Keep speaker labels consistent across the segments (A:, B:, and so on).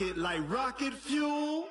A: it like rocket fuel.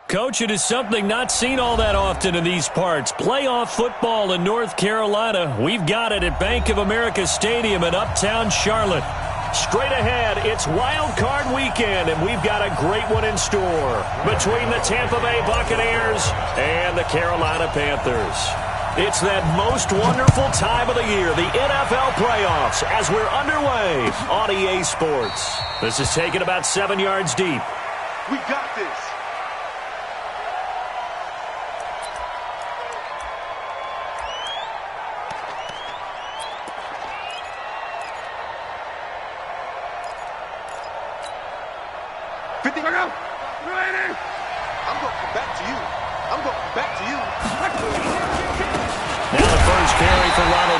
B: Coach, it is something not seen all that often in these parts. Playoff football in North Carolina. We've got it at Bank of America Stadium in Uptown Charlotte. Straight ahead, it's Wild Card Weekend, and we've got a great one in store between the Tampa Bay Buccaneers and the Carolina Panthers. It's that most wonderful time of the year, the NFL playoffs, as we're underway on EA Sports. This is taken about 7 yards deep.
A: We got this.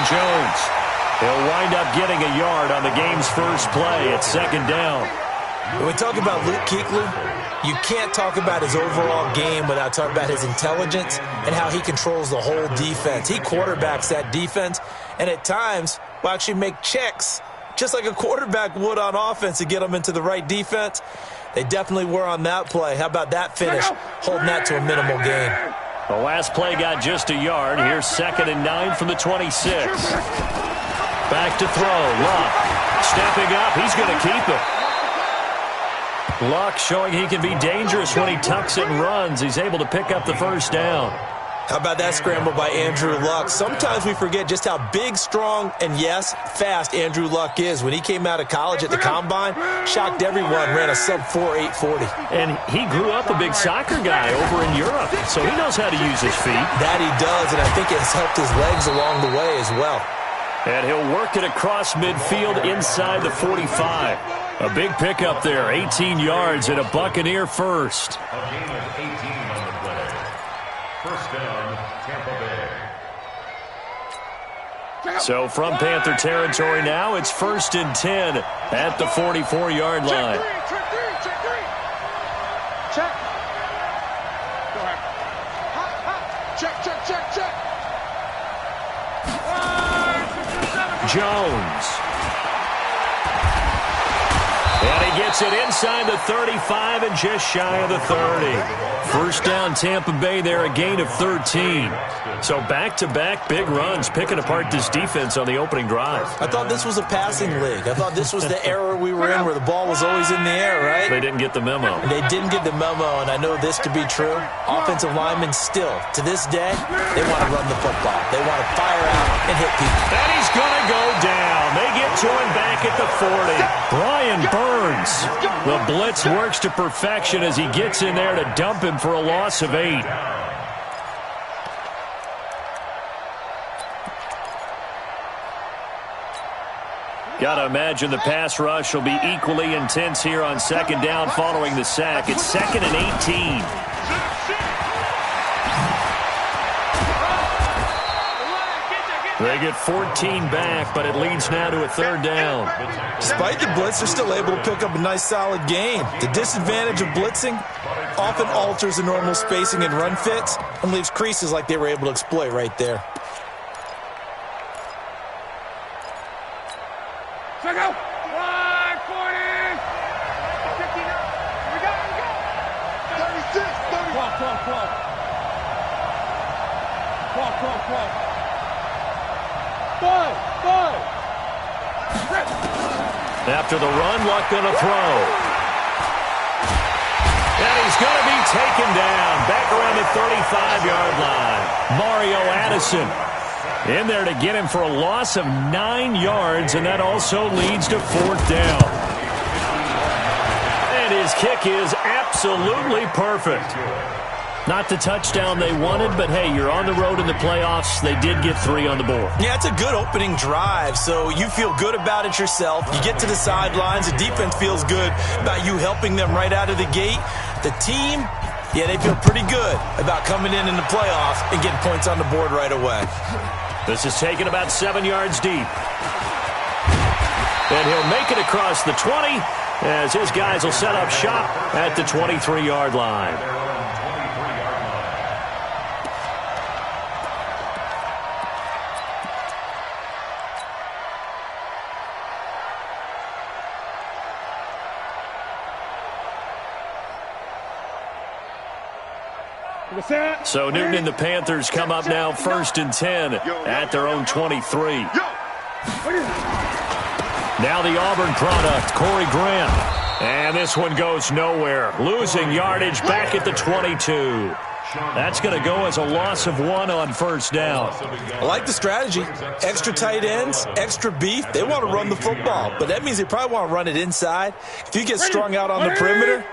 B: Jones. He'll wind up getting a yard on the game's first play at second down.
C: When we talk about Luke Kuechly, you can't talk about his overall game without talking about his intelligence and how he controls the whole defense. He quarterbacks that defense, and at times will actually make checks, just like a quarterback would on offense to get them into the right defense. They definitely were on that play. How about that finish, holding that to a minimal gain?
B: The last play got just a yard. Here's 2nd and 9 from the 26. Back to throw. Luck stepping up. He's going to keep it. Luck showing he can be dangerous when he tucks and runs. He's able to pick up the first down.
C: How about that scramble by Andrew Luck? Sometimes we forget just how big, strong, and, yes, fast Andrew Luck is. When he came out of college at the Combine, shocked everyone, ran a sub-4 840.
B: And he grew up a big soccer guy over in Europe, so he knows how to use his feet.
C: That he does, and I think it has helped his legs along the way as well.
B: And he'll work it across midfield inside the 45. A big pickup there, 18 yards and a Buccaneer first.
D: A gain of 18 on the play. First down, Tampa Bay.
B: So from Panther territory now, it's 1st and 10 at the 44-yard line.
A: Check. Go ahead. Check.
B: Jones. And he gets it inside the 35 and just shy of the 30. First down, Tampa Bay there, a gain of 13. So back-to-back big runs, picking apart this defense on the opening drive.
C: I thought this was a passing league. I thought this was the era we were in where the ball was always in the air, right?
B: They didn't get the memo.
C: They didn't get the memo, and I know this to be true. Offensive linemen still, to this day, they want to run the football. They want to fire out and hit people.
B: And he's going to go down. They get to him back at the 40. Brian Burns. The blitz works to perfection as he gets in there to dump him for a loss of 8. Got to imagine the pass rush will be equally intense here on second down following the sack. It's 2nd and 18. They get 14 back, but it leads now to a third down.
C: Despite the blitz, they're still able to pick up a nice, solid gain. The disadvantage of blitzing often alters the normal spacing and run fits and leaves creases like they were able to exploit right there.
A: Check out. 140. 59. We got. 36. 12. 5.
B: After the run, Luck going to throw. And he's going to be taken down back around the 35-yard line. Mario Addison in there to get him for a loss of 9 yards, and that also leads to fourth down. And his kick is absolutely perfect. Not the touchdown they wanted, but hey, you're on the road in the playoffs. They did get 3 on the board.
C: Yeah, it's a good opening drive, so you feel good about it yourself. You get to the sidelines. The defense feels good about you helping them right out of the gate. The team, yeah, they feel pretty good about coming in the playoffs and getting points on the board right away.
B: This is taken about 7 yards deep. And he'll make it across the 20 as his guys will set up shop at the 23-yard line. So Newton and the Panthers come up now 1st and 10 at their own 23. Now the Auburn product, Corey Grant. And this one goes nowhere. Losing yardage back at the 22. That's going to go as a loss of 1 on first down.
C: I like the strategy. Extra tight ends, extra beef. They want to run the football, but that means they probably want to run it inside. If you get strung out on the perimeter,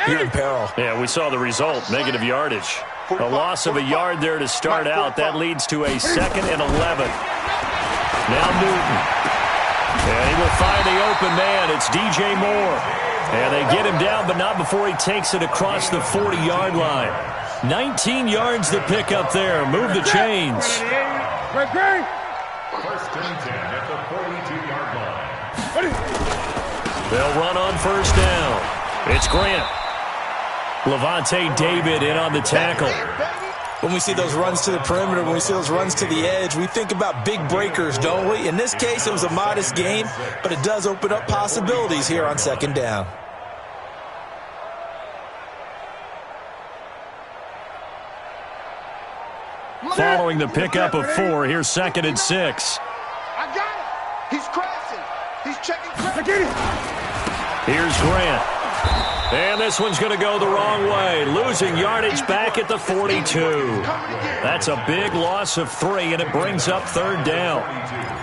C: you're in peril.
B: Yeah, we saw the result, negative yardage. A loss of a yard there to start out. That leads to a 2nd and 11. Now Newton. And he will find the open man. It's DJ Moore. And they get him down, but not before he takes it across the 40-yard line. 19 yards to pick up there. Move the chains.
D: 1st and 10 at the 42-yard line.
B: They'll run on first down. It's Grant. Levante David in on the tackle.
C: When we see those runs to the perimeter, when we see those runs to the edge, we think about big breakers, don't we? In this case, it was a modest gain, but it does open up possibilities here on 2nd down.
B: Following the pickup of 4, here's 2nd and 6.
A: I got it. He's crashing. He's checking.
B: Here's Grant. And this one's going to go the wrong way. Losing yardage back at the 42. That's a big loss of 3, and it brings up 3rd down.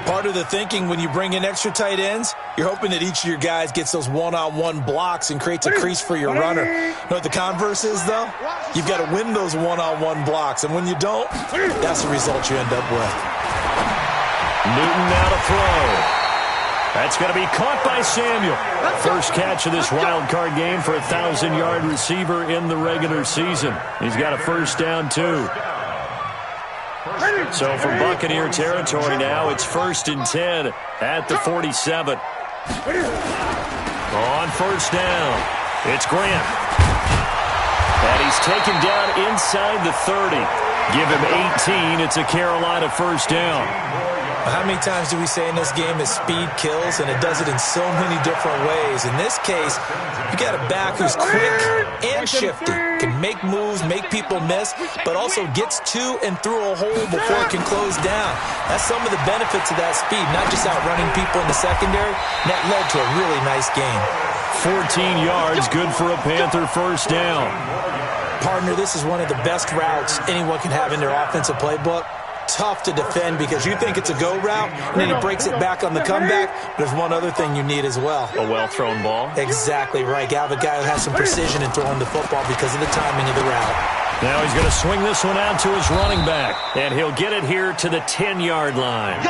C: Part of the thinking when you bring in extra tight ends, you're hoping that each of your guys gets those one-on-one blocks and creates a crease for your runner. You know what the converse is, though? You've got to win those one-on-one blocks, and when you don't, that's the result you end up with.
B: Newton now to throw. That's going to be caught by Samuel. First catch of this wild card game for a 1,000-yard receiver in the regular season. He's got a first down, too. So from Buccaneer territory now, it's 1st and 10 at the 47. On first down, it's Grant. And he's taken down inside the 30. Give him 18. It's a Carolina first down.
C: How many times do we say in this game that speed kills, and it does it in so many different ways? In this case, you got a back who's quick and shifty, can make moves, make people miss, but also gets to and through a hole before it can close down. That's some of the benefits of that speed, not just outrunning people in the secondary. And that led to a really nice game.
B: 14 yards, good for a Panther first down.
C: Partner, this is one of the best routes anyone can have in their offensive playbook. Tough to defend because you think it's a go route, and then he breaks it back on the comeback. There's one other thing you need as well.
B: A well-thrown ball.
C: Exactly right. You have a guy who has some precision in throwing the football because of the timing of the route.
B: Now he's going to swing this one out to his running back, and he'll get it here to the 10-yard line.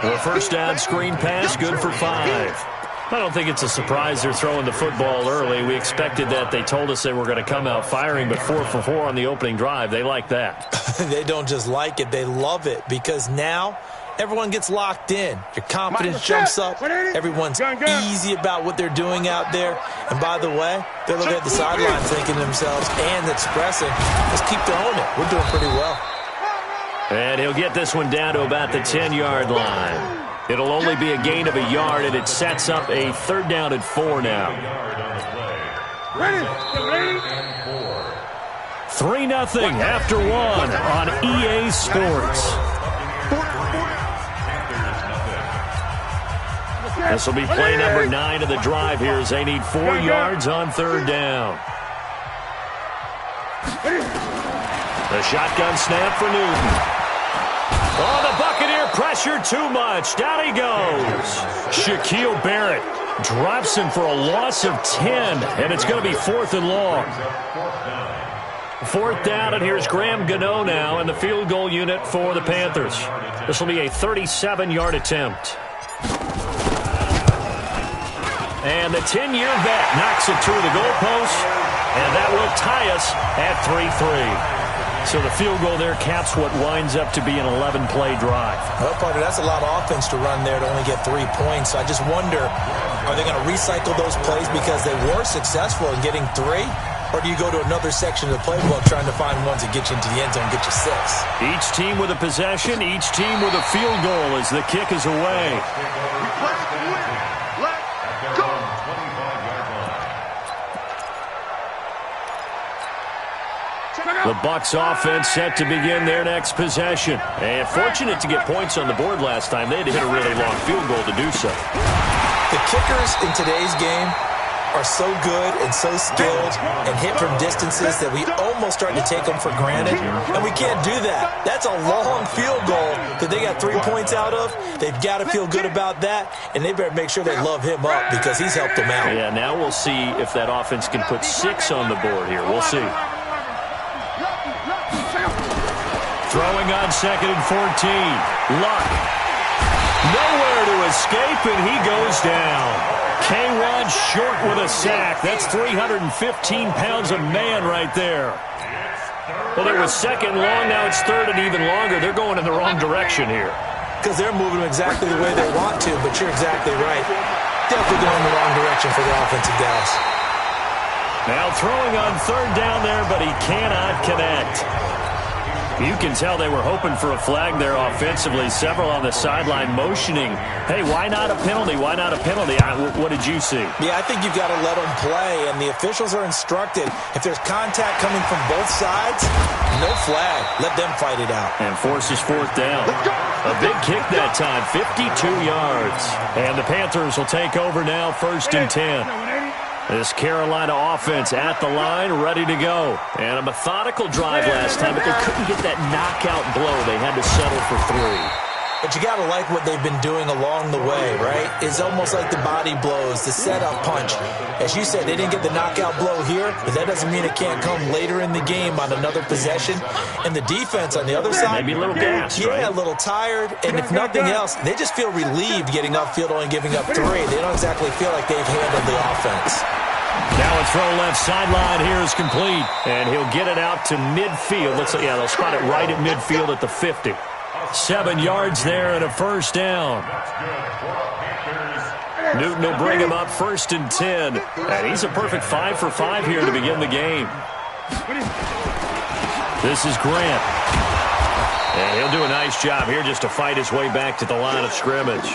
B: The first down screen pass, good for 5. I don't think it's a surprise they're throwing the football early. We expected that. They told us they were going to come out firing, but 4 for 4 on the opening drive. They like that.
C: They don't just like it. They love it because now everyone gets locked in. Your confidence jumps up. Everyone's easy about what they're doing out there. And by the way, they're looking at the sideline thinking to themselves and expressing, let's keep throwing it. We're doing pretty well.
B: And he'll get this one down to about the 10-yard line. It'll only be a gain of a yard, and it sets up a 3rd down and 4 now. 3-0 after 1 on EA Sports. This will be play number 9 of the drive here as they need 4 yards on 3rd down. The shotgun snap for Newton. Oh, the Buccaneer pressure too much. Down he goes. Shaquille Barrett drops him for a loss of 10, and it's going to be 4th and long. 4th down, and here's Graham Gano now in the field goal unit for the Panthers. This will be a 37-yard attempt. And the 10-year vet knocks it through the goalpost, and that will tie us at 3-3. So the field goal there caps what winds up to be an 11-play drive.
C: Well, partner, that's a lot of offense to run there to only get 3 points. So I just wonder, are they going to recycle those plays because they were successful in getting 3? Or do you go to another section of the playbook trying to find ones that get you into the end zone and get you 6?
B: Each team with a possession, each team with a field goal as the kick is away. The Bucs offense set to begin their next possession. And fortunate to get points on the board last time. They had to hit a really long field goal to do so.
C: The kickers in today's game are so good and so skilled and hit from distances that we almost start to take them for granted. And we can't do that. That's a long field goal that they got 3 points out of. They've got to feel good about that, and they better make sure they love him up because he's helped them out.
B: Yeah, now we'll see if that offense can put 6 on the board here. We'll see. Throwing on 2nd and 14. Luck. Nowhere to escape, and he goes down. K1 short with a sack. That's 315 pounds of man right there. Well, there was 2nd long. Now it's 3rd and even longer. They're going in the wrong direction here.
C: Because they're moving exactly the way they want to, but you're exactly right. Definitely going in the wrong direction for the offensive guys.
B: Now throwing on 3rd down there, but he cannot connect. You can tell they were hoping for a flag there offensively. Several on the sideline motioning, hey, why not a penalty? Why not a penalty? What did you see?
C: Yeah, I think you've got to let them play, and the officials are instructed. If there's contact coming from both sides, no flag. Let them fight it out.
B: And forces 4th down. A big kick that time, 52 yards. And the Panthers will take over now, 1st and 10. This Carolina offense at the line, ready to go. And a methodical drive last time, but they couldn't get that knockout blow. They had to settle for 3.
C: But you got to like what they've been doing along the way, right? It's almost like the body blows, the setup punch. As you said, they didn't get the knockout blow here, but that doesn't mean it can't come later in the game on another possession. And the defense on the other side,
B: maybe a little gassed, right?
C: Yeah, a little tired. And if nothing else, they just feel relieved getting upfield only giving up 3. They don't exactly feel like they've handled the offense.
B: Now a throw left sideline here is complete, and he'll get it out to midfield. Looks like, yeah, they'll spot it right at midfield at the 50. 7 yards there and a 1st down. Newton will bring him up 1st and 10, and he's a perfect 5 for 5 here to begin the game. This is Grant, and he'll do a nice job here just to fight his way back to the line of scrimmage.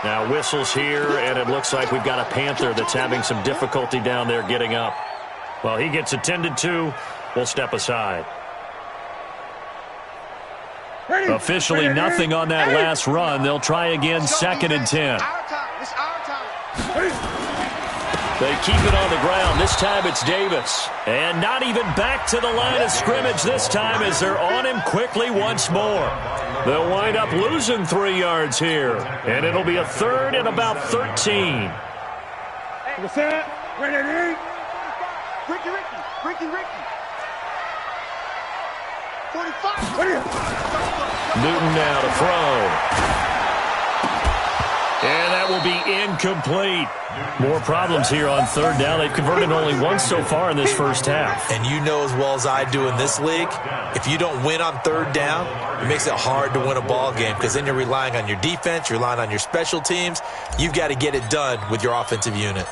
B: Now whistles here, and it looks like we've got a Panther that's having some difficulty down there getting up. Well, he gets attended to. We'll step aside. Officially nothing on that last run. They'll try again, 2nd and 10. They keep it on the ground. This time it's Davis. And not even back to the line of scrimmage this time as they're on him quickly once more. They'll wind up losing 3 yards here. And it'll be a 3rd and about 13. Newton now to throw. And that will be incomplete. More problems here on third down. They've converted only once so far in this first half.
C: And you know as well as I do in this league, if you don't win on third down, it makes it hard to win a ball game because then you're relying on your defense, you're relying on your special teams. You've got to get it done with your offensive unit.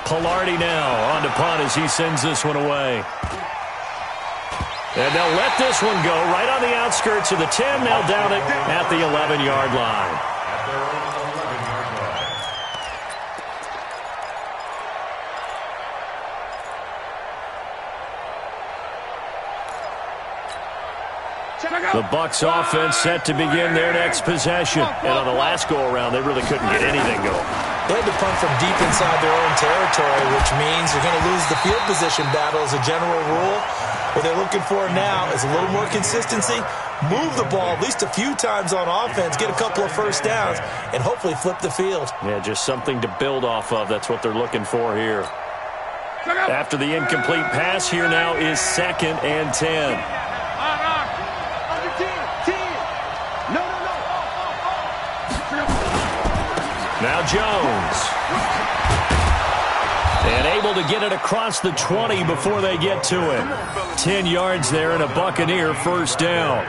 B: Pilardi now on to punt as he sends this one away. And they'll let this one go right on the outskirts of the 10. They'll down it at the 11-yard line. The Bucs offense set to begin their next possession. And on the last go-around, they really couldn't get anything going.
C: They had to punt from deep inside their own territory, which means you're going to lose the field position battle as a general rule. What they're looking for now is a little more consistency, move the ball at least a few times on offense, get a couple of first downs, and hopefully flip the field.
B: Yeah, just something to build off of. That's what they're looking for here. After the incomplete pass, here now is 2nd and 10. Now Jones. And able to get it across the 20 before they get to it. 10 yards there and a Buccaneer first down.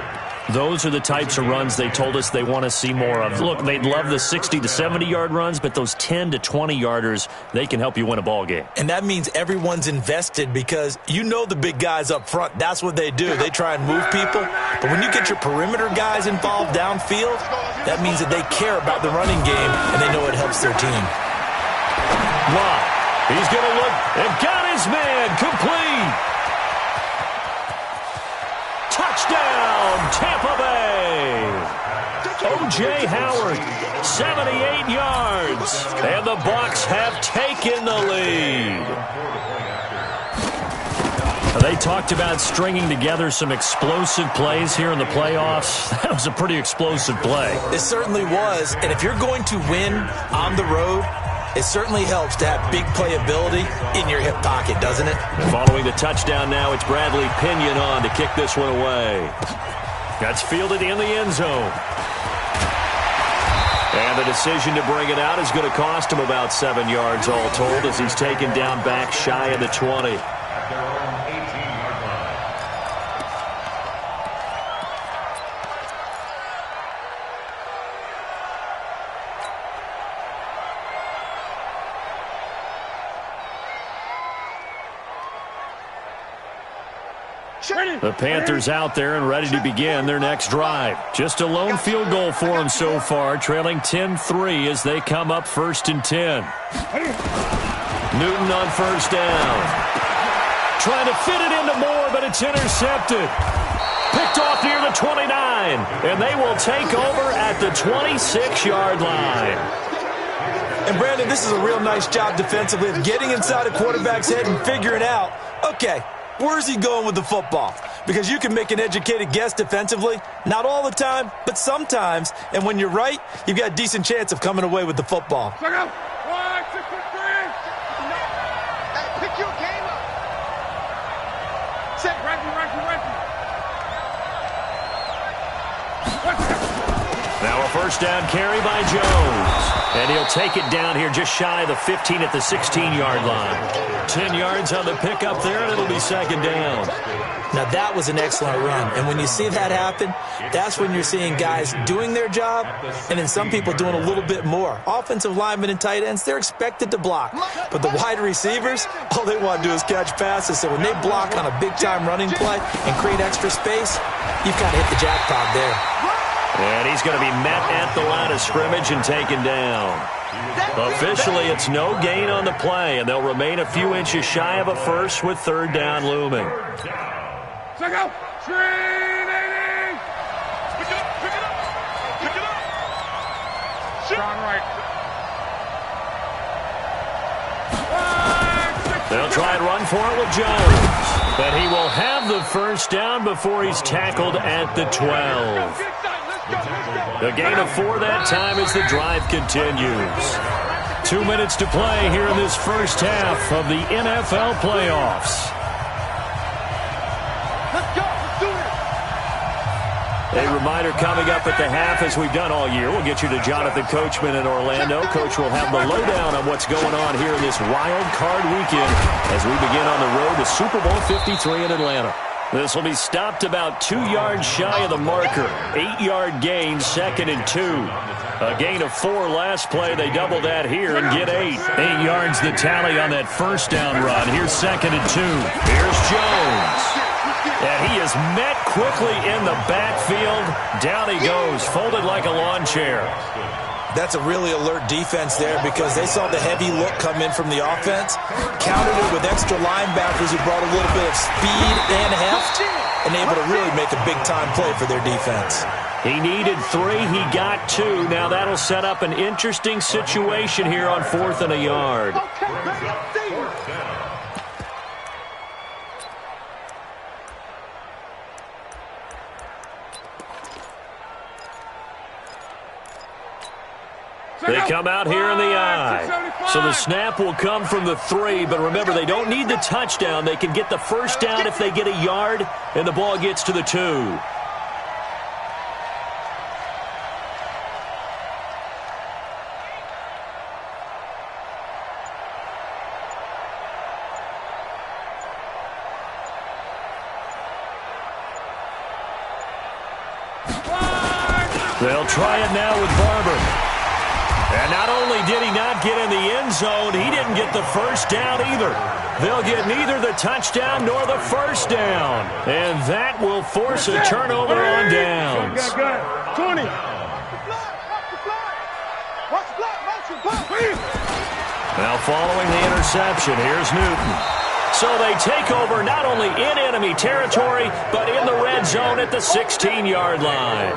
B: Those are the types of runs they told us they want to see more of. Look, they'd love the 60 to 70-yard runs, but those 10 to 20-yarders, they can help you win a ball game.
C: And that means everyone's invested because you know the big guys up front. That's what they do. They try and move people. But when you get your perimeter guys involved downfield, that means that they care about the running game and they know it helps their team.
B: Wow. He's going to look and got his man complete. Touchdown, Tampa Bay. O.J. Howard, 78 yards. And the Bucs have taken the lead. They talked about stringing together some explosive plays here in the playoffs. That was a pretty explosive play.
C: It certainly was. And if you're going to win on the road, it certainly helps to have big playability in your hip pocket, doesn't it?
B: And following the touchdown now, it's Bradley Pinion on to kick this one away. That's fielded in the end zone. And the decision to bring it out is going to cost him about 7 yards all told as he's taken down back shy of the 20. The Panthers out there and ready to begin their next drive. Just a lone field goal for them so far, trailing 10-3 as they come up 1st and 10. Newton on first down. Trying to fit it into Moore, but it's intercepted. Picked off near the 29, and they will take over at the 26-yard line.
C: And, Brandon, this is a real nice job defensively of getting inside a quarterback's head and figuring out, okay, where's he going with the football? Because you can make an educated guess defensively. Not all the time, but sometimes. And when you're right, you've got a decent chance of coming away with the football.
A: Pick your game up. Set, right.
B: Now a first down carry by Jones. And he'll take it down here just shy of the 15 at the 16-yard line. 10 yards on the pickup there, and it'll be 2nd down.
C: Now, that was an excellent run. And when you see that happen, that's when you're seeing guys doing their job and then some people doing a little bit more. Offensive linemen and tight ends, they're expected to block. But the wide receivers, all they want to do is catch passes. So when they block on a big-time running play and create extra space, you've kind of hit the jackpot there.
B: And he's going to be met at the line of scrimmage and taken down. Officially, it's no gain on the play, and they'll remain a few inches shy of a first with 3rd down looming.
A: Check out. Pick it up. Strong right.
B: They'll try and run for it with Jones. But he will have the first down before he's tackled at the 12. A gain of 4 that time as the drive continues. 2 minutes to play here in this first half of the NFL playoffs.
A: Let's go. Let's do
B: A reminder coming up at the half, as we've done all year. We'll get you to Jonathan Coachman in Orlando. Coach will have the lowdown on what's going on here in this wild card weekend as we begin on the road to Super Bowl 53 in Atlanta. This will be stopped about 2 yards shy of the marker. 8-yard gain, 2nd and 2. A gain of 4 last play. They double that here and get 8. 8 yards the tally on that first down run. Here's 2nd and 2. Here's Jones. And he is met quickly in the backfield. Down he goes, folded like a lawn chair.
C: That's a really alert defense there because they saw the heavy look come in from the offense, countered it with extra linebackers who brought a little bit of speed and heft, and able to really make a big-time play for their defense.
B: He needed 3. He got 2. Now that'll set up an interesting situation here on 4th and a yard. They come out here in the I. So the snap will come from the 3, but remember, they don't need the touchdown. They can get the first down if they get a yard, and the ball gets to the 2. They'll try it now with Barber. And not only did he not get in the end zone, he didn't get the first down either. They'll get neither the touchdown nor the first down. And that will force a turnover on downs.
A: 20.
B: Now following the interception, here's Newton. So they take over not only in enemy territory, but in the red zone at the 16-yard line.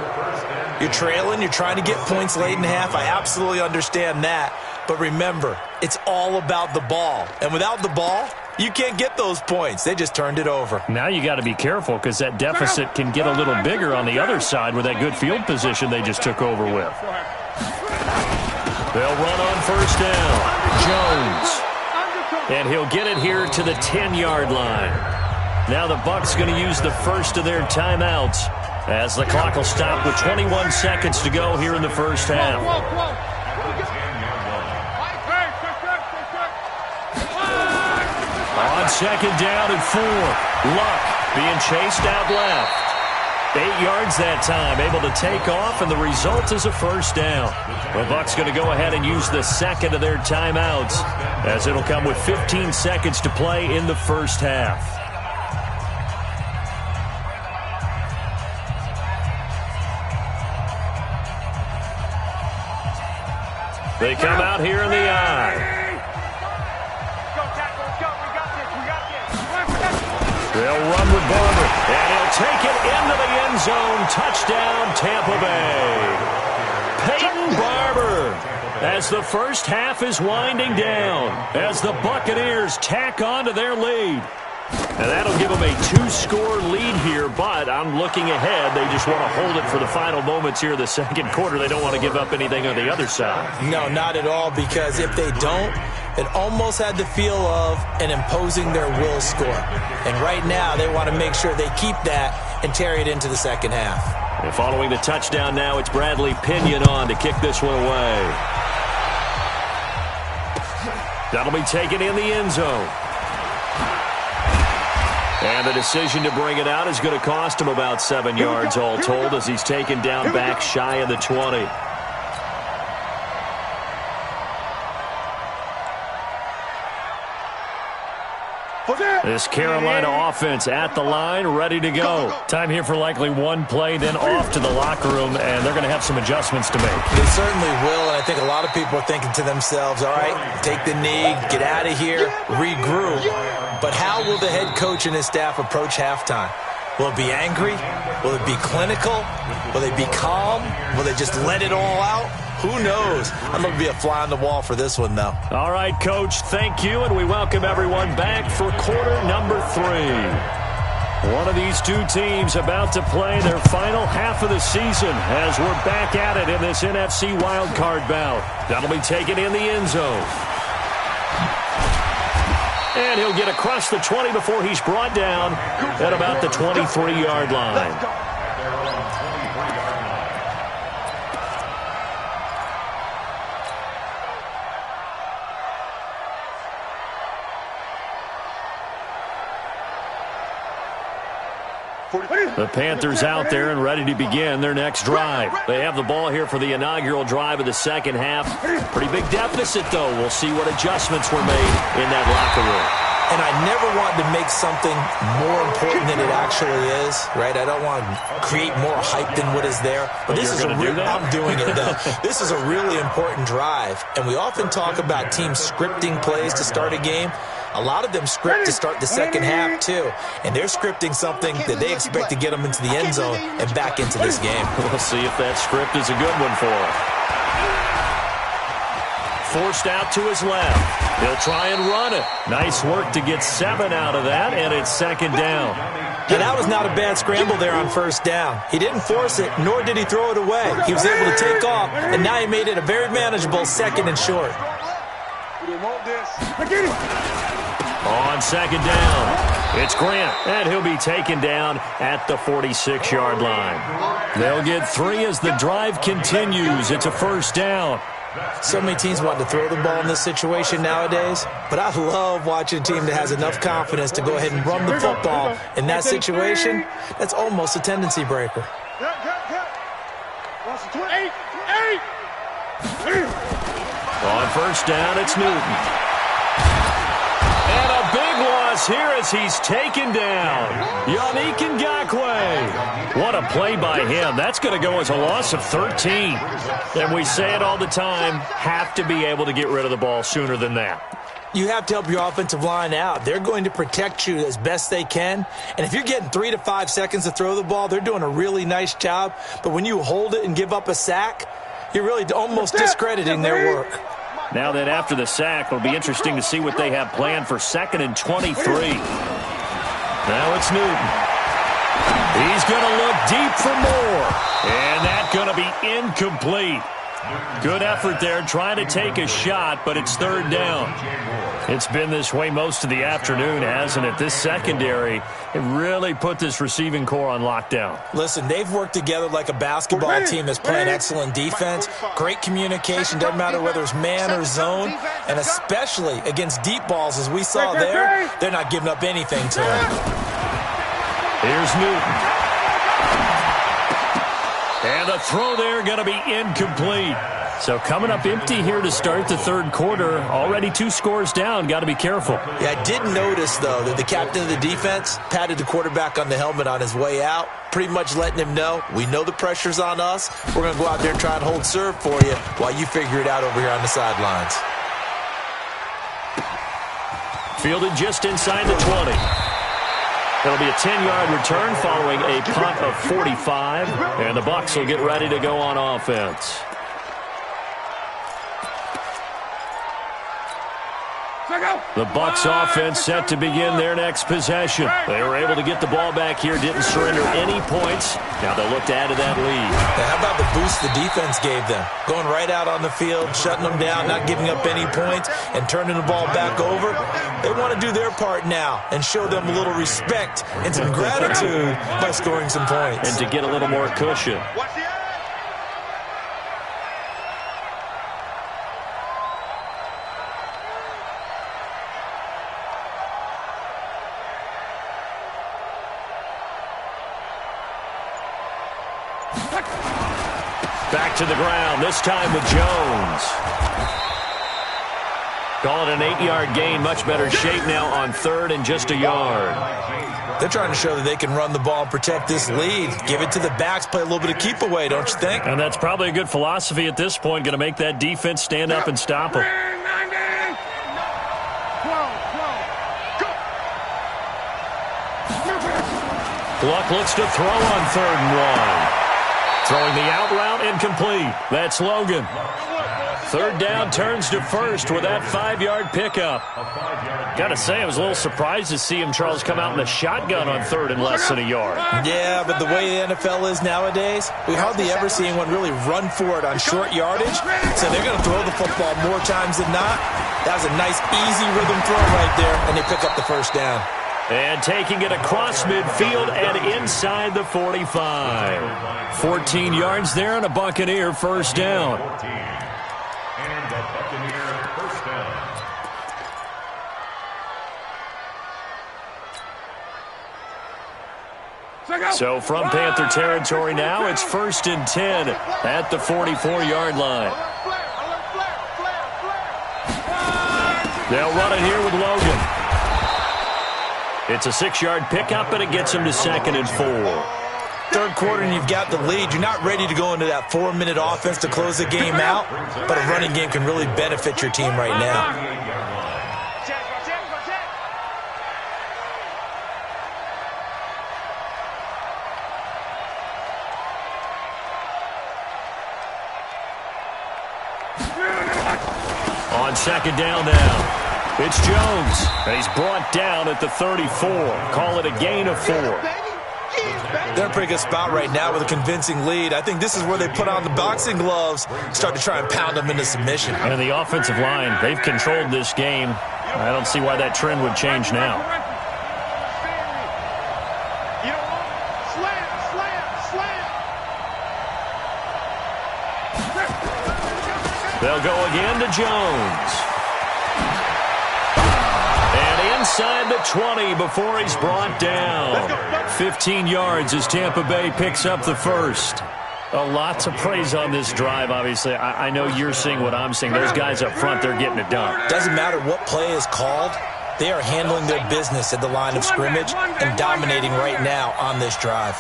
C: You're trailing. You're trying to get points late in half. I absolutely understand that. But remember, it's all about the ball. And without the ball, you can't get those points. They just turned it over.
B: Now you got to be careful because that deficit can get a little bigger on the other side with that good field position they just took over with. They'll run on first down. Jones. And he'll get it here to the 10-yard line. Now the Bucs going to use the first of their timeouts, as the clock will stop with 21 seconds to go here in the first half. On second down and 4. Luck being chased out left. 8 yards that time, able to take off, and the result is a first down. The Bucs going to go ahead and use the second of their timeouts, as it'll come with 15 seconds to play in the first half. They come out here in the I. They'll run with Barber, and he'll take it into the end zone. Touchdown, Tampa Bay. Peyton Barber, as the first half is winding down, as the Buccaneers tack on to their lead. And that'll give them a 2-score lead here, but I'm looking ahead. They just want to hold it for the final moments here in the second quarter. They don't want to give up anything on the other side.
C: No, not at all, because if they don't, it almost had the feel of an imposing their will score. And right now, they want to make sure they keep that and carry it into the second half.
B: And following the touchdown now, it's Bradley Pinion on to kick this one away. That'll be taken in the end zone. And the decision to bring it out is going to cost him about 7 yards all told, as he's taken down back shy of the 20. This Carolina offense at the line, ready to go. Time here for likely one play, then off to the locker room, and they're going to have some adjustments to make.
C: They certainly will, and I think a lot of people are thinking to themselves, all right, take the knee, get out of here, regroup. But how will the head coach and his staff approach halftime? Will it be angry? Will it be clinical? Will they be calm? Will they just let it all out? Who knows? I'm going to be a fly on the wall for this one, though.
B: All right, Coach, thank you, and we welcome everyone back for quarter number 3. One of these two teams about to play their final half of the season as we're back at it in this NFC wildcard bout. That'll be taken in the end zone. And he'll get across the 20 before he's brought down at about the 23-yard line. The Panthers out there and ready to begin their next drive. They have the ball here for the inaugural drive of the second half. Pretty big deficit, though. We'll see what adjustments were made in that locker room.
C: And I never want to make something more important than it actually is, right? I don't want to create more hype than what is there. But this is I'm doing it, though. This is a really important drive. And we often talk about teams scripting plays to start a game. A lot of them script to start the second half, too. And they're scripting something that they expect to get them into the end zone and back into this game.
B: We'll see if that script is a good one for them. Forced out to his left. He'll try and run it. Nice work to get 7 out of that, and it's second down.
C: And that was not a bad scramble there on first down. He didn't force it, nor did he throw it away. He was able to take off, and now he made it a very manageable second and short.
B: On second down, it's Grant, and he'll be taken down at the 46-yard line. They'll get 3 as the drive continues. It's a first down.
C: So many teams want to throw the ball in this situation nowadays, but I love watching a team that has enough confidence to go ahead and run the football in that situation. That's almost a tendency breaker.
B: On first down, it's Newton. And a big loss here as he's taken down. Yannick Ngakoue. What a play by him. That's going to go as a loss of 13. And we say it all the time, have to be able to get rid of the ball sooner than that.
C: You have to help your offensive line out. They're going to protect you as best they can. And if you're getting 3 to 5 seconds to throw the ball, they're doing a really nice job. But when you hold it and give up a sack, you're really almost discrediting their work.
B: Now that after the sack, it'll be interesting to see what they have planned for 2nd and 23. Now it's Newton. He's going to look deep for more. And that's going to be incomplete. Good effort there trying to take a shot, but it's third down. It's been this way most of the afternoon, hasn't it? This secondary, it really put this receiving core on lockdown.
C: Listen, they've worked together like a basketball team that's playing excellent defense. Great communication, doesn't matter whether it's man or zone. And especially against deep balls, as we saw there, they're not giving up anything to him.
B: Here's Newton. And the throw there going to be incomplete. So coming up empty here to start the third quarter. Already 2 scores down. Got to be careful.
C: Yeah, I did notice, though, that the captain of the defense patted the quarterback on the helmet on his way out, pretty much letting him know, we know the pressure's on us. We're going to go out there and try and hold serve for you while you figure it out over here on the sidelines.
B: Fielded just inside the 20. It'll be a 10-yard return following a punt of 45, and the Bucs will get ready to go on offense. The Bucs offense set to begin their next possession. They were able to get the ball back here, didn't surrender any points. Now they'll look to add to that lead.
C: Now, how about the boost the defense gave them? Going right out on the field, shutting them down, not giving up any points, and turning the ball back over. They want to do their part now and show them a little respect and some gratitude by scoring some points.
B: And to get a little more cushion. Back to the ground, this time with Jones. Call it an 8-yard gain, much better shape now on 3rd and just a yard.
C: They're trying to show that they can run the ball and protect this lead. Give it to the backs, play a little bit of keep away, don't you think?
B: And that's probably a good philosophy at this point, going to make that defense stand up and stop them. Luck looks to throw on 3rd and 1. Throwing the out route incomplete. That's Logan. 3rd down turns to 1st with that 5-yard pickup. Got to say, I was a little surprised to see him, Charles, come out in the shotgun on 3rd and less than a yard.
C: Yeah, but the way the NFL is nowadays, we hardly ever see anyone really run for it on short yardage. So they're going to throw the football more times than not. That was a nice, easy rhythm throw right there, and they pick up the 1st down.
B: And taking it across midfield and inside the 45. 14 yards there and a Buccaneer 1st down.
D: And the Buccaneer 1st down.
B: So from Panther territory now, it's 1st and 10 at the 44-yard line. They'll run it here with Logan. It's a 6-yard pickup, and it gets him to 2nd and 4.
C: Third quarter and you've got the lead. You're not ready to go into that 4-minute offense to close the game out, but a running game can really benefit your team right now.
B: On 2nd down now, it's Jones, and he's brought down at the 34. Call it a gain of 4.
C: They're in a pretty good spot right now with a convincing lead. I think this is where they put on the boxing gloves, start to try and pound them into submission.
B: And the offensive line, they've controlled this game. I don't see why that trend would change now. They'll go again to Jones. And inside the 20 before he's brought down. 15 yards as Tampa Bay picks up the first. A lot to praise on this drive, obviously. I know you're seeing what I'm seeing. Those guys up front, they're getting it done.
C: Doesn't matter what play is called. They are handling their business at the line of scrimmage and dominating right now on this drive.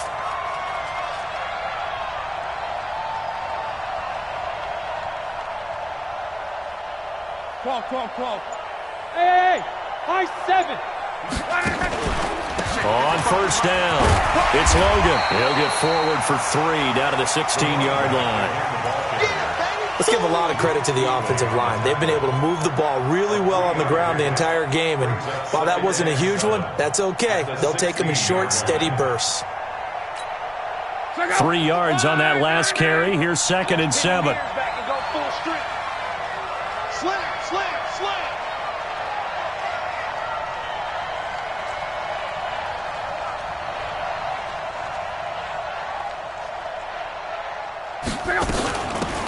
E: Hey, high 7.
B: On 1st down, it's Logan. He'll get forward for 3 down to the 16-yard line.
C: Let's give a lot of credit to the offensive line. They've been able to move the ball really well on the ground the entire game, and while that wasn't a huge one, that's okay. They'll take them in short, steady bursts.
B: 3 yards on that last carry. Here's 2nd and 7.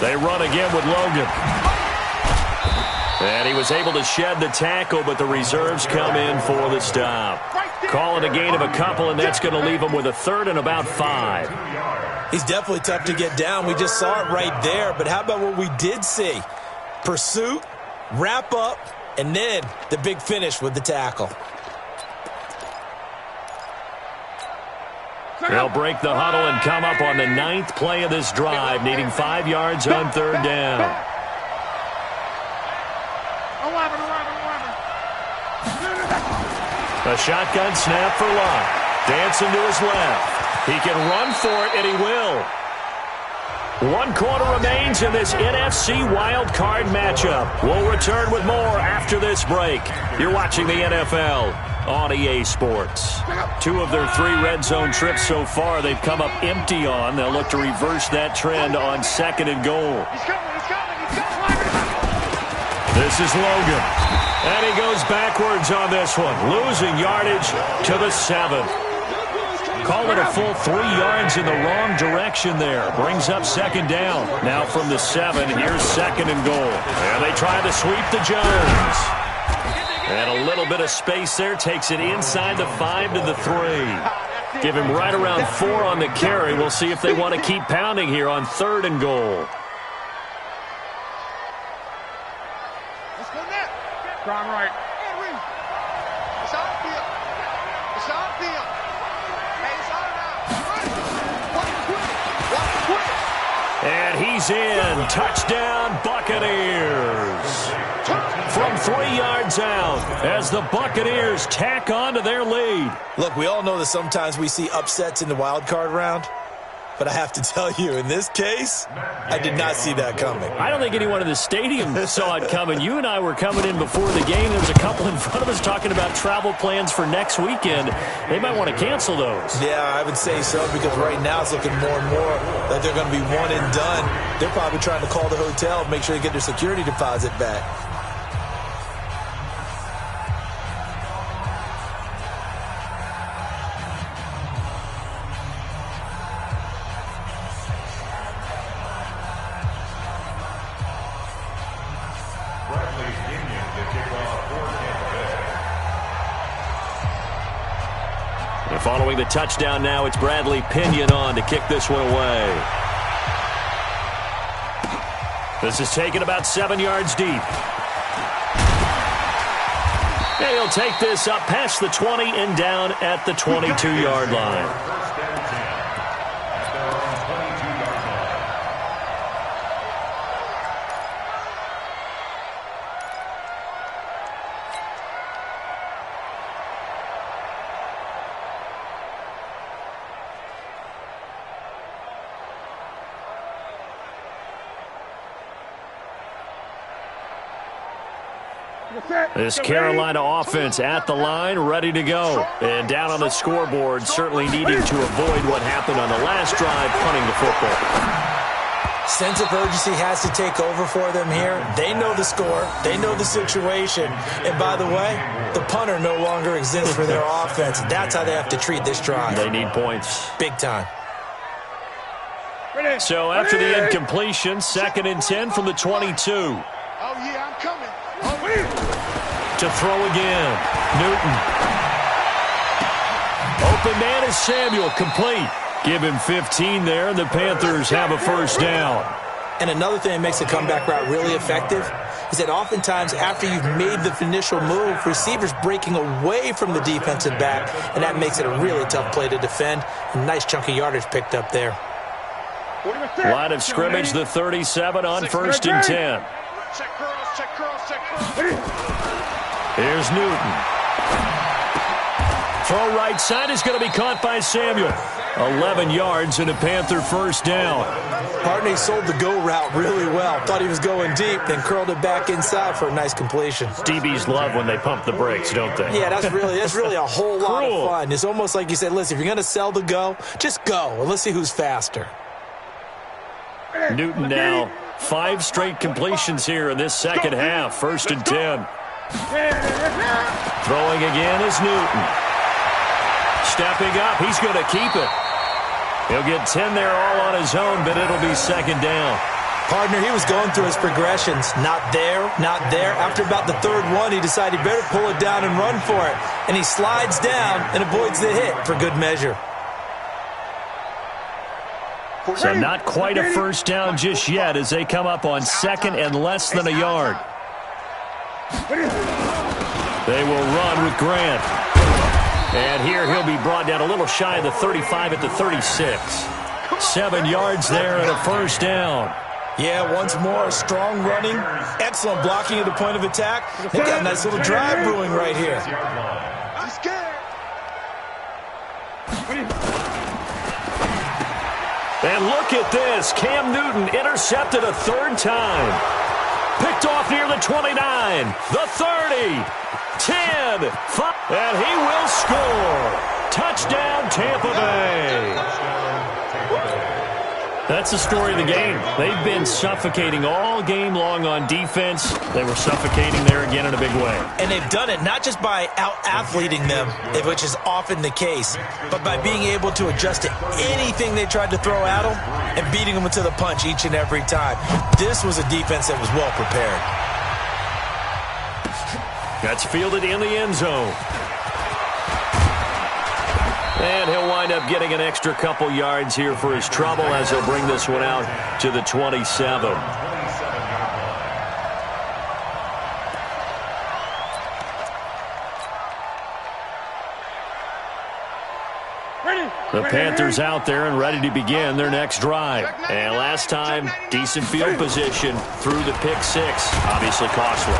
B: They run again with Logan. And he was able to shed the tackle, but the reserves come in for the stop. Call it a gain of a couple, and that's going to leave him with a 3rd and about 5.
C: He's definitely tough to get down. We just saw it right there. But how about what we did see? Pursuit, wrap up, and then the big finish with the tackle.
B: They'll break the huddle and come up on the 9th play of this drive, needing 5 yards on 3rd down.
E: 11.
B: A shotgun snap for Locke. Dancing to his left. He can run for it, and he will. 1 quarter remains in this NFC Wild Card matchup. We'll return with more after this break. You're watching the NFL on EA Sports. 2 of their 3 red zone trips so far they've come up empty on. They'll look to reverse that trend on 2nd and goal. This is Logan. And he goes backwards on this one, losing yardage to the 7. Call it a full 3 yards in the wrong direction there. Brings up 2nd down. Now from the 7, here's 2nd and goal. And they try to sweep to Jones. And a little bit of space there, takes it inside the 5 to the 3. Give him right around 4 on the carry. We'll see if they want to keep pounding here on 3rd and goal.
E: Let's go net. Crown right.
A: It's on field. It's on field. Hey, it's on now. Watch quick.
B: And he's in. Touchdown, Buccaneers. From 3 yards out as the Buccaneers tack on to their lead.
C: Look, we all know that sometimes we see upsets in the wild card round, but I have to tell you, in this case, I did not see that coming.
B: I don't think anyone in the stadium saw it coming. You and I were coming in before the game. There was a couple in front of us talking about travel plans for next weekend. They might want to cancel those.
C: Yeah, I would say so, because right now it's looking more and more like they're going to be one and done. They're probably trying to call the hotel and make sure they get their security deposit back.
B: And following the touchdown now, it's Bradley Pinion on to kick this one away. This is taken about 7 yards deep. And he'll take this up past the 20 and down at the 22-yard line. This Carolina offense at the line, ready to go. And down on the scoreboard, certainly needing to avoid what happened on the last drive, punting the football.
C: Sense of urgency has to take over for them here. They know the score. They know the situation. And by the way, the punter no longer exists for their offense. That's how they have to treat this drive.
B: They need points.
C: Big time.
B: So after the incompletion, 2nd and 10 from the 22.
A: Oh, yeah, I'm coming.
B: To throw again. Newton. Open man is Samuel, complete. Give him 15 there, and the Panthers have a first down.
C: And another thing that makes the comeback route really effective is that oftentimes after you've made the initial move, receivers breaking away from the defensive back, and that makes it a really tough play to defend. A nice chunk of yardage picked up there.
B: Line of scrimmage, the 37 on 1st and 10.
A: Check cross, check cross, check cross.
B: Here's Newton. Throw right side is going to be caught by Samuel. 11 yards and a Panther first down.
C: Partney sold the go route really well. Thought he was going deep, then curled it back inside for a nice completion.
B: DBs love when they pump the brakes, don't they?
C: Yeah, that's really a whole lot of fun. It's almost like you said, listen, if you're going to sell the go, just go, and let's see who's faster.
B: Newton now 5 straight completions here in this second half. 1st and 10. Throwing again is Newton. Stepping up, he's going to keep it. He'll get 10 there all on his own, but it'll be 2nd down.
C: Partner, he was going through his progressions. Not there, not there. After about the 3rd one, he decided he better pull it down and run for it. And he slides down and avoids the hit for good measure.
B: So not quite a first down just yet as they come up on 2nd and less than a yard. They will run with Grant. And here he'll be brought down a little shy of the 35 at the 36. 7 yards there and a first down.
C: Yeah, once more, strong running, excellent blocking at the point of attack. They've got a nice little drive brewing right here.
A: I'm scared.
B: And look at this. Cam Newton intercepted a 3rd time. Picked off near the 29, the 30, 10, 5, and he will score. Touchdown, Tampa Bay. That's the story of the game. They've been suffocating all game long on defense. They were suffocating there again in a big way.
C: And they've done it not just by out-athleting them, which is often the case, but by being able to adjust to anything they tried to throw at them and beating them to the punch each and every time. This was a defense that was well prepared.
B: That's fielded in the end zone. And he'll wind up getting an extra couple yards here for his trouble as he'll bring this one out to the 27. The Panthers out there and ready to begin their next drive. And last time, decent field position through the pick 6. Obviously costly.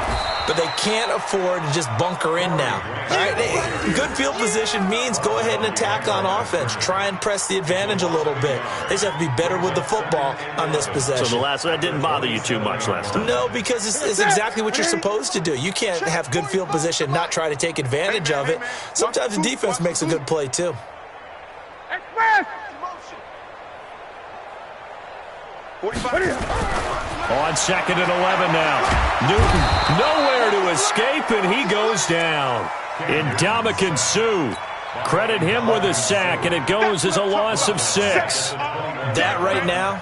C: But they can't afford to just bunker in now. All right? Good field position means go ahead and attack on offense. Try and press the advantage a little bit. They just have to be better with the football on this possession.
B: So that didn't bother you too much last time?
C: No, because it's exactly what you're supposed to do. You can't have good field position, not try to take advantage of it. Sometimes the defense makes a good play, too.
B: On 2nd and 11 now. Newton nowhere to escape, and he goes down. Ndamukong Suh. Credit him with a sack, and it goes as a loss of 6.
C: That right now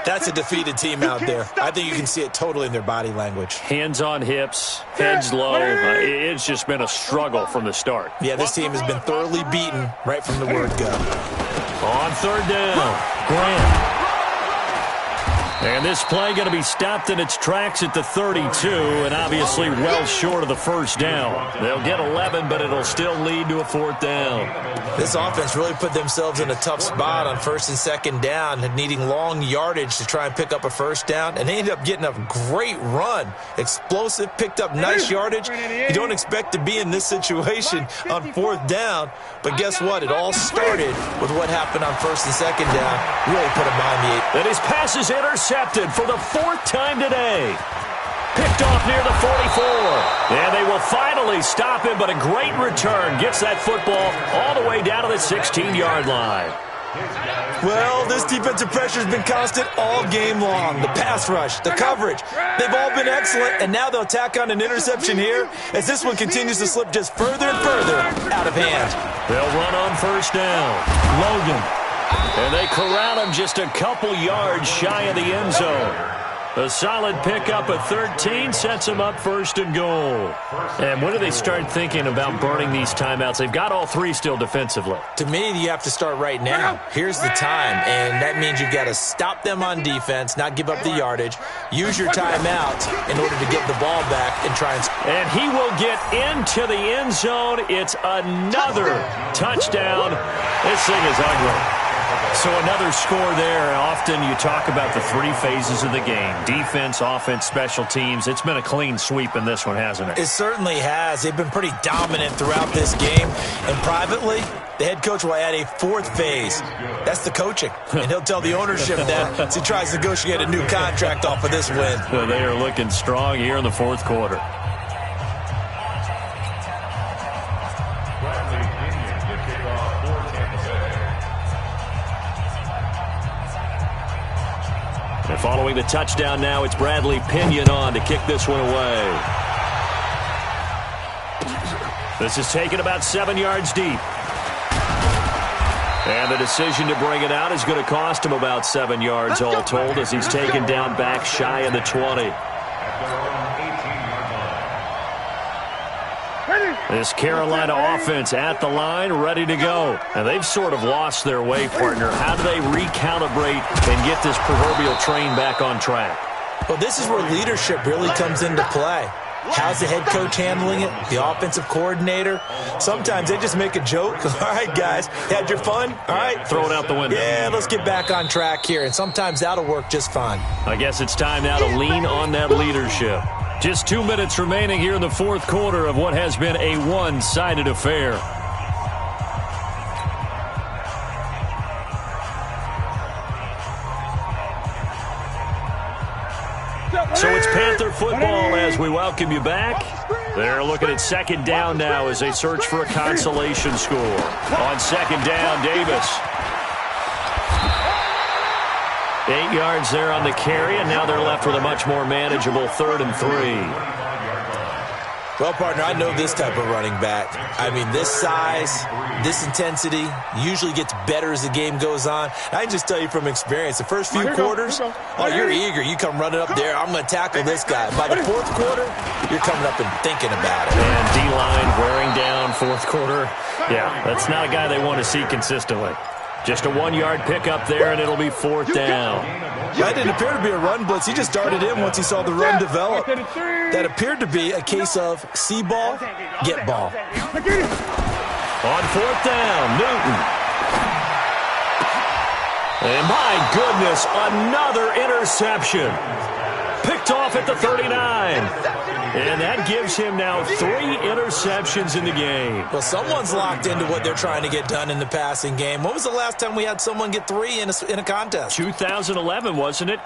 C: That's a defeated team out there. I think you can see it totally in their body language.
B: Hands on hips, heads low. It's just been a struggle from the start.
C: Yeah, this team has been thoroughly beaten right from the word go.
B: On third down, Grant. And this play going to be stopped in its tracks at the 32, and obviously well short of the first down. They'll get 11, but it'll still lead to a fourth down.
C: This offense really put themselves in a tough spot on first and second down, needing long yardage to try and pick up a first down, and they ended up getting a great run. Explosive, picked up nice yardage. You don't expect to be in this situation on fourth down, but guess what? It all started with what happened on first and second down. Really put them behind the 8.
B: And his pass is intercepted for the 4th time today. Picked off near the 44. And they will finally stop him, but a great return. Gets that football all the way down to the 16-yard line.
C: Well, this defensive pressure has been constant all game long. The pass rush, the coverage, they've all been excellent, and now they'll tack on an interception here as this one continues to slip just further and further out of hand.
B: They'll run on first down. Logan. And they corral him just a couple yards shy of the end zone. A solid pickup at 13 sets them up first and goal. And when do they start thinking about burning these timeouts? They've got all 3 still defensively.
C: To me, you have to start right now. Here's the time, and that means you've got to stop them on defense, not give up the yardage, use your timeout in order to get the ball back and try and...
B: And he will get into the end zone. It's another touchdown. This thing is ugly. So another score there. Often you talk about the 3 phases of the game. Defense, offense, special teams. It's been a clean sweep in this one, hasn't it?
C: It certainly has. They've been pretty dominant throughout this game. And privately, the head coach will add a 4th phase. That's the coaching. And he'll tell the ownership that as he tries to negotiate a new contract off of this win.
B: So they are looking strong here in the 4th quarter. And following the touchdown now, it's Bradley Pinion on to kick this one away. This is taken about 7 yards deep. And the decision to bring it out is going to cost him about 7 yards all told as he's taken down back shy of the 20. This Carolina offense at the line, ready to go. And they've sort of lost their way, partner. How do they recalibrate and get this proverbial train back on track?
C: Well, this is where leadership really comes into play. How's the head coach handling it? The offensive coordinator? Sometimes they just make a joke. All right, guys, had your fun? All right.
B: Throw it out the window.
C: Yeah, let's get back on track here. And sometimes that'll work just fine.
B: I guess it's time now to lean on that leadership. Just 2 minutes remaining here in the 4th quarter of what has been a one-sided affair. So it's Panther football as we welcome you back. They're looking at second down now as they search for a consolation score. On second down, Davis. 8 yards there on the carry, and now they're left with a much more manageable 3rd and 3.
C: Well, partner, I know this type of running back. I mean, this size, this intensity usually gets better as the game goes on. I can just tell you from experience, the first few quarters, oh, you're eager. You come running up there, I'm going to tackle this guy. By the 4th quarter, you're coming up and thinking about it.
B: And D-line wearing down 4th quarter. Yeah, that's not a guy they want to see consistently. Just a 1-yard pickup there, and it'll be 4th down.
C: That didn't appear to be a run blitz. He just darted in once he saw the run develop. That appeared to be a case of see ball, get ball.
B: On 4th down, Newton. And my goodness, another interception. Picked off at the 39. And that gives him now 3 interceptions in the game.
C: Well, someone's locked into what they're trying to get done in the passing game. When was the last time we had someone get 3 in a contest?
B: 2011, wasn't it?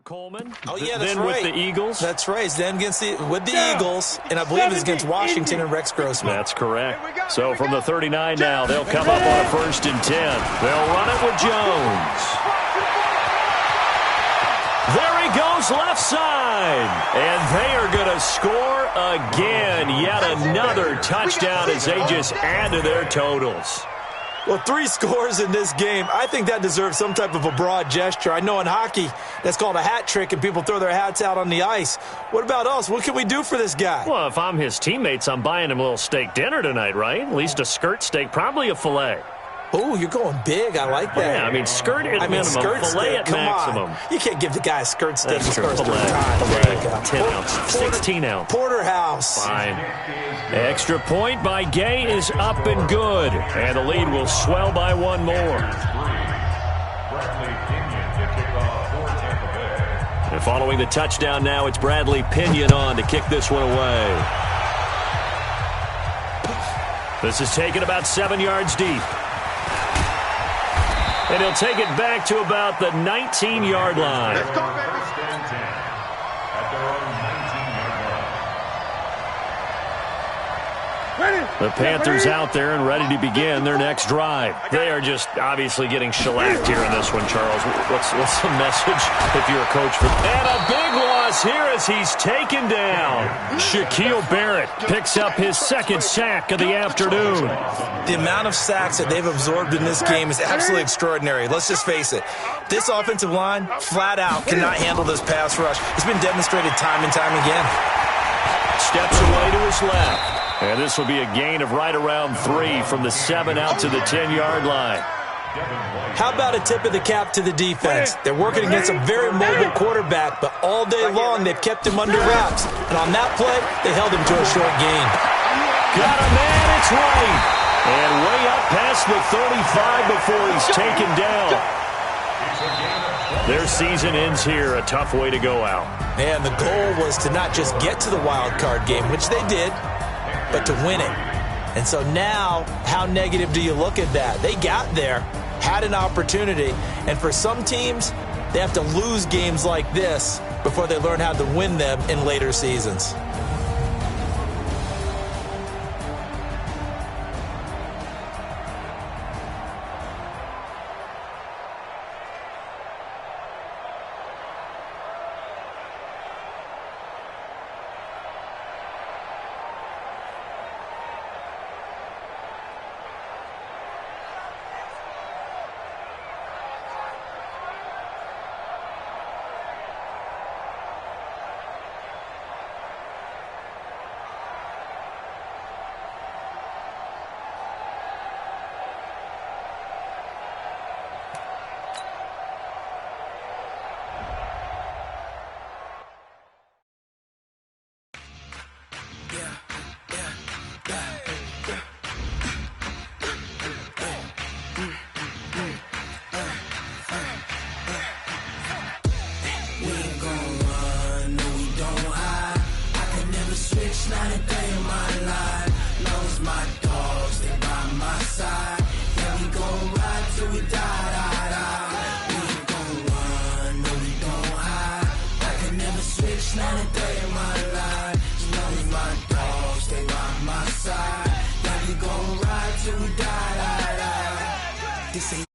B: Coleman.
C: Oh, yeah, that's
B: then
C: right.
B: with the Eagles.
C: That's right. Then with the Eagles, and I believe it's against Washington and Rex Grossman.
B: That's correct. So from the 39 now, they'll come up on a 1st and 10. They'll run it with Jones. There he goes goes left side. And they are going to score again. Yet another touchdown as they just add to their totals.
C: Well, 3 scores in this game. I think that deserves some type of a broad gesture. I know in hockey, that's called a hat trick, and people throw their hats out on the ice. What about us? What can we do for this guy?
B: Well, if I'm his teammates, I'm buying him a little steak dinner tonight, right? At least a skirt steak, probably a filet.
C: Oh, you're going big. I like that.
B: Yeah, I mean, skirt at minimum,
C: skirt
B: filet
C: steak.
B: at
C: Come
B: maximum.
C: on. You can't give the guy a skirt steak.
B: That's true.
C: First
B: Filet,
C: time.
B: filet,
C: There you go.
B: 10 ounce, 16 ounce.
C: Porterhouse.
B: Fine. Extra point by Gay is up and good. And the lead will swell by 1 more. And following the touchdown now, it's Bradley Pinion on to kick this one away. This is taken about 7 yards deep. And he'll take it back to about the 19-yard line.
A: Let's go, baby.
D: At their own 19-yard line.
B: The Panthers out there and ready to begin their next drive. They are just obviously getting shellacked here in this one, Charles. What's the message if you're a coach? And a big loss here as he's taken down. Shaquille Barrett picks up his 2nd sack of the afternoon.
C: The amount of sacks that they've absorbed in this game is absolutely extraordinary. Let's just face it. This offensive line, flat out, cannot handle this pass rush. It's been demonstrated time and time again.
B: Steps away to his left. And this will be a gain of right around 3 from the 7 out to the 10-yard line.
C: How about a tip of the cap to the defense? They're working against a very mobile quarterback, but all day long they've kept him under wraps. And on that play, they held him to a short gain.
B: Got a man, it's right. And way up past the 35 before he's taken down. Their season ends here, a tough way to go out.
C: And the goal was to not just get to the wild card game, which they did, but to win it. And so now, how negative do you look at that? They got there, had an opportunity, and for some teams, they have to lose games like this before they learn how to win them in later seasons.
F: Not a day in my life. Knows my dogs, they by my side. Yeah, we gon' ride till we die. We ain't gon' run, no, we don't hide. I can never switch, not a day in my life. Knows my dogs, they by my side. Yeah, we gon' ride till we die. This ain't